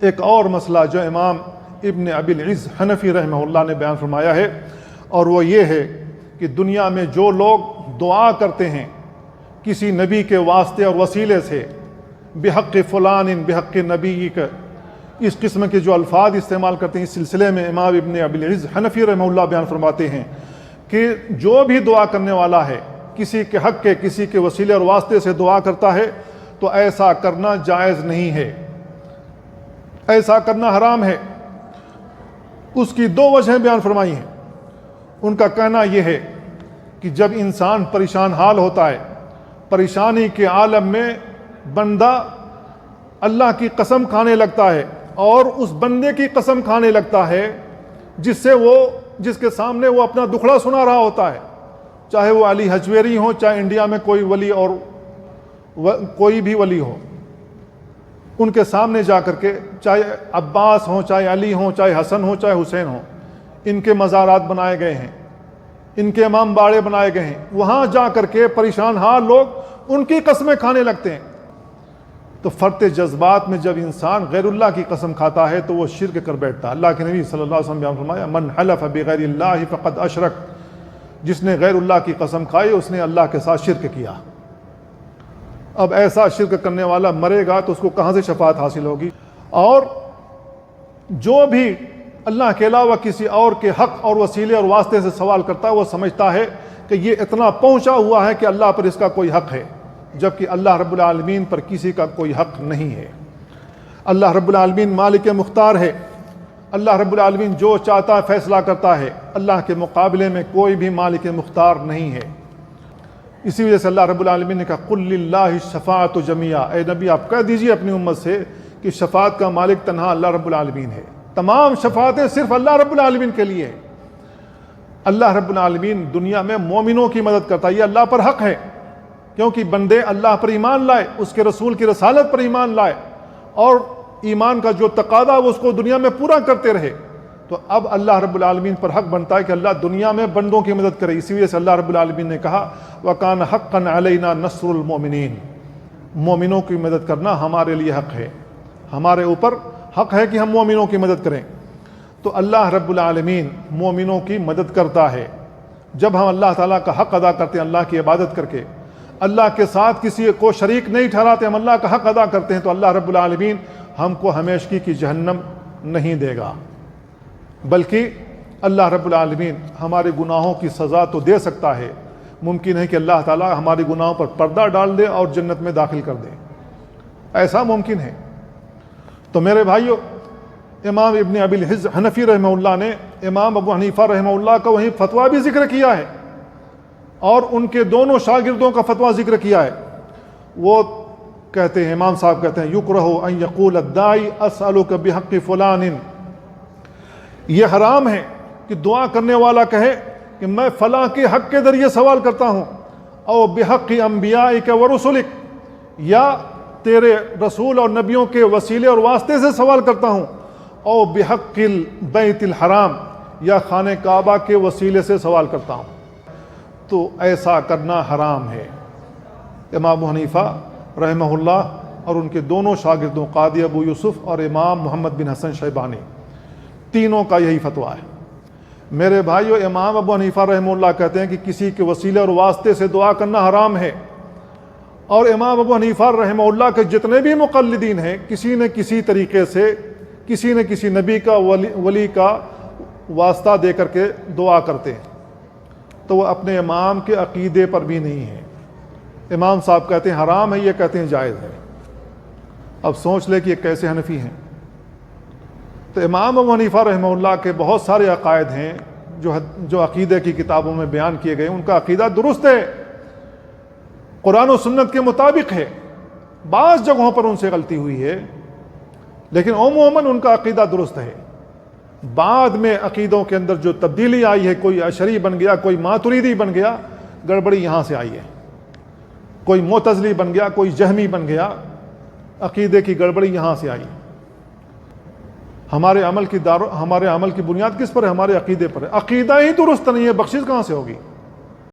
ایک اور مسئلہ جو امام ابن ابی العز حنفی رحمہ اللہ نے بیان فرمایا ہے، اور وہ یہ ہے کہ دنیا میں جو لوگ دعا کرتے ہیں کسی نبی کے واسطے اور وسیلے سے، بحق فلان بحق نبی کا، اس قسم کے جو الفاظ استعمال کرتے ہیں، اس سلسلے میں امام ابن ابی العز حنفی رحمہ اللہ بیان فرماتے ہیں کہ جو بھی دعا کرنے والا ہے کسی کے حق کے، کسی کے وسیلے اور واسطے سے دعا کرتا ہے تو ایسا کرنا جائز نہیں ہے، ایسا کرنا حرام ہے۔ اس کی دو وجہیں بیان فرمائی ہیں۔ ان کا کہنا یہ ہے کہ جب انسان پریشان حال ہوتا ہے، پریشانی کے عالم میں بندہ اللہ کی قسم کھانے لگتا ہے، اور اس بندے کی قسم کھانے لگتا ہے جس کے سامنے وہ اپنا دکھڑا سنا رہا ہوتا ہے، چاہے وہ علی حجویری ہو، چاہے انڈیا میں کوئی ولی اور کوئی بھی ولی ہو، ان کے سامنے جا کر کے، چاہے عباس ہوں، چاہے علی ہوں، چاہے حسن ہوں، چاہے حسین ہوں، ان کے مزارات بنائے گئے ہیں، ان کے امام باڑے بنائے گئے ہیں، وہاں جا کر کے پریشان حال لوگ ان کی قسمیں کھانے لگتے ہیں۔ تو فرط جذبات میں جب انسان غیر اللہ کی قسم کھاتا ہے تو وہ شرک کر بیٹھتا ہے۔ اللہ کے نبی صلی اللہ علیہ وسلم نے بیان فرمایا، من حلف بغیر اللہ فقد اشرک، جس نے غیر اللہ کی قسم کھائی اس نے اللہ کے ساتھ شرک کیا۔ اب ایسا شرک کرنے والا مرے گا تو اس کو کہاں سے شفاعت حاصل ہوگی؟ اور جو بھی اللہ کے علاوہ کسی اور کے حق اور وسیلے اور واسطے سے سوال کرتا ہے، وہ سمجھتا ہے کہ یہ اتنا پہنچا ہوا ہے کہ اللہ پر اس کا کوئی حق ہے، جبکہ اللہ رب العالمین پر کسی کا کوئی حق نہیں ہے۔ اللہ رب العالمین مالک مختار ہے، اللہ رب العالمین جو چاہتا ہے فیصلہ کرتا ہے، اللہ کے مقابلے میں کوئی بھی مالک مختار نہیں ہے۔ اسی وجہ سے اللہ رب العالمین نے کہا قل للہ الشفاعۃ جمیعا، اے نبی آپ کہہ دیجئے اپنی امت سے کہ شفاعت کا مالک تنہا اللہ رب العالمین ہے، تمام شفاعتیں صرف اللہ رب العالمین کے لیے ہیں۔ اللہ رب العالمین دنیا میں مومنوں کی مدد کرتا ہے، یہ اللہ پر حق ہے، کیونکہ بندے اللہ پر ایمان لائے، اس کے رسول کی رسالت پر ایمان لائے، اور ایمان کا جو تقاضا وہ اس کو دنیا میں پورا کرتے رہے، تو اب اللہ رب العالمین پر حق بنتا ہے کہ اللہ دنیا میں بندوں کی مدد کرے۔ اسی وجہ سے اللہ رب العالمین نے کہا وَكَانَ حَقًّا عَلَيْنَا نَصْرُ الْمُؤْمِنِينَ، مومنوں کی مدد کرنا ہمارے لیے حق ہے، ہمارے اوپر حق ہے کہ ہم مومنوں کی مدد کریں۔ تو اللہ رب العالمین مومنوں کی مدد کرتا ہے۔ جب ہم اللہ تعالیٰ کا حق ادا کرتے ہیں، اللہ کی عبادت کر کے، اللہ کے ساتھ کسی کو شریک نہیں ٹھہراتے، ہم اللہ کا حق ادا کرتے ہیں، تو اللہ رب العالمین ہم کو ہمیشگی کی جہنم نہیں دے گا، بلکہ اللہ رب العالمین ہمارے گناہوں کی سزا تو دے سکتا ہے۔ ممکن ہے کہ اللہ تعالیٰ ہمارے گناہوں پر پردہ ڈال دے اور جنت میں داخل کر دے، ایسا ممکن ہے۔ تو میرے بھائیو، امام ابن ابی العز حنفی رحمہ اللہ نے امام ابو حنیفہ رحمہ اللہ کا وہیں فتویٰ بھی ذکر کیا ہے، اور ان کے دونوں شاگردوں کا فتویٰ ذکر کیا ہے۔ وہ کہتے ہیں، امام صاحب کہتے ہیں یکرہ ان یقول الداعی اسألک بحق فلان، یہ حرام ہے کہ دعا کرنے والا کہے کہ میں فلاں کے حق کے ذریعے سوال کرتا ہوں، او بحق انبیائک و رسلک، یا تیرے رسول اور نبیوں کے وسیلے اور واسطے سے سوال کرتا ہوں، او بحق البیت الحرام، یا خانہ کعبہ کے وسیلے سے سوال کرتا ہوں، تو ایسا کرنا حرام ہے۔ امام ابو حنیفہ رحمہ اللہ اور ان کے دونوں شاگردوں قاضی ابو یوسف اور امام محمد بن حسن شیبانی، تینوں کا یہی فتویٰ ہے۔ میرے بھائیو، امام ابو حنیفہ رحمہ اللہ کہتے ہیں کہ کسی کے وسیلے اور واسطے سے دعا کرنا حرام ہے، اور امام ابو حنیفہ رحمہ اللہ کے جتنے بھی مقلدین ہیں، کسی نہ کسی طریقے سے کسی نہ کسی نبی کا ولی کا واسطہ دے کر کے دعا کرتے ہیں، تو وہ اپنے امام کے عقیدے پر بھی نہیں ہے۔ امام صاحب کہتے ہیں حرام ہے، یہ کہتے ہیں جائز ہے۔ اب سوچ لے کہ یہ کیسے حنفی ہیں۔ تو امام ابو حنیفہ رحمہ اللہ کے بہت سارے عقائد ہیں جو عقیدے کی کتابوں میں بیان کیے گئے، ان کا عقیدہ درست ہے، قرآن و سنت کے مطابق ہے، بعض جگہوں پر ان سے غلطی ہوئی ہے، لیکن عموماً ان کا عقیدہ درست ہے۔ بعد میں عقیدوں کے اندر جو تبدیلی آئی ہے، کوئی اشعری بن گیا، کوئی ماتریدی بن گیا، گڑبڑی یہاں سے آئی ہے، کوئی معتزلی بن گیا، کوئی جہمی بن گیا، عقیدے کی گڑبڑی یہاں سے آئی۔ ہمارے عمل کی بنیاد کس پر ہے؟ ہمارے عقیدے پر ہے۔ عقیدہ ہی درست نہیں ہے، بخشش کہاں سے ہوگی؟